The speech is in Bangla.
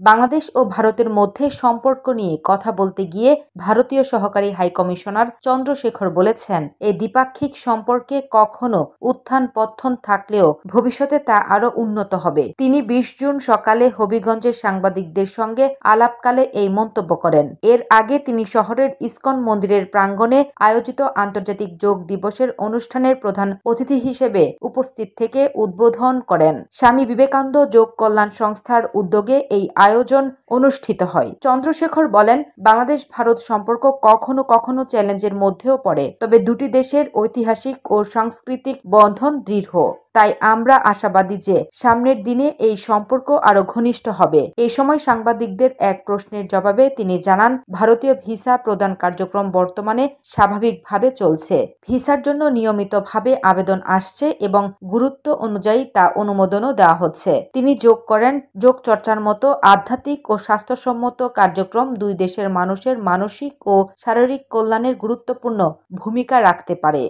বাংলাদেশ ও ভারতের মধ্যে সম্পর্ক নিয়ে কথা বলতে গিয়ে ভারতীয় সহকারী হাইকমিশনার চন্দ্রশেখর বলেছেন, এই দ্বিপাক্ষিক সম্পর্কে কখনো উত্থান-পতন থাকলেও ভবিষ্যতে তা আরও উন্নত হবে। তিনি ২০ জুন সকালে হবিগঞ্জের সাংবাদিকদের সঙ্গে আলাপকালে এই মন্তব্য করেন। এর আগে তিনি শহরের ইসকন মন্দিরের প্রাঙ্গণে আয়োজিত আন্তর্জাতিক যোগ দিবসের অনুষ্ঠানের প্রধান অতিথি হিসেবে উপস্থিত থেকে উদ্বোধন করেন। স্বামী বিবেকানন্দ যোগ কল্যাণ সংস্থার উদ্যোগে এই আয়োজন অনুষ্ঠিত হয়। চন্দ্রশেখর বলেন, বাংলাদেশ-ভারত সম্পর্ক কখনো কখনো চ্যালেঞ্জের মধ্যেও পড়ে, তবে দুটি দেশের ঐতিহাসিক ও সাংস্কৃতিক বন্ধন দৃঢ়। তাই আমরা আশাবাদী যে সামনের দিনে এই সম্পর্ক আরও ঘনিষ্ঠ হবে। এই সময় সাংবাদিকদের এক প্রশ্নের জবাবে তিনি জানান, ভারতীয় ভিসা প্রদান কার্যক্রম বর্তমানে স্বাভাবিকভাবে চলছে। ভিসার জন্য নিয়মিতভাবে আবেদন আসছে এবং গুরুত্ব অনুযায়ী তা অনুমোদনও দেওয়া হচ্ছে। তিনি যোগ করেন, যোগ চর্চার মতো আধ্যাত্মিক ও স্বাস্থ্যসম্মত কার্যক্রম দুই দেশের মানুষের মানসিক ও শারীরিক কল্যাণের গুরুত্বপূর্ণ ভূমিকা রাখতে পারে।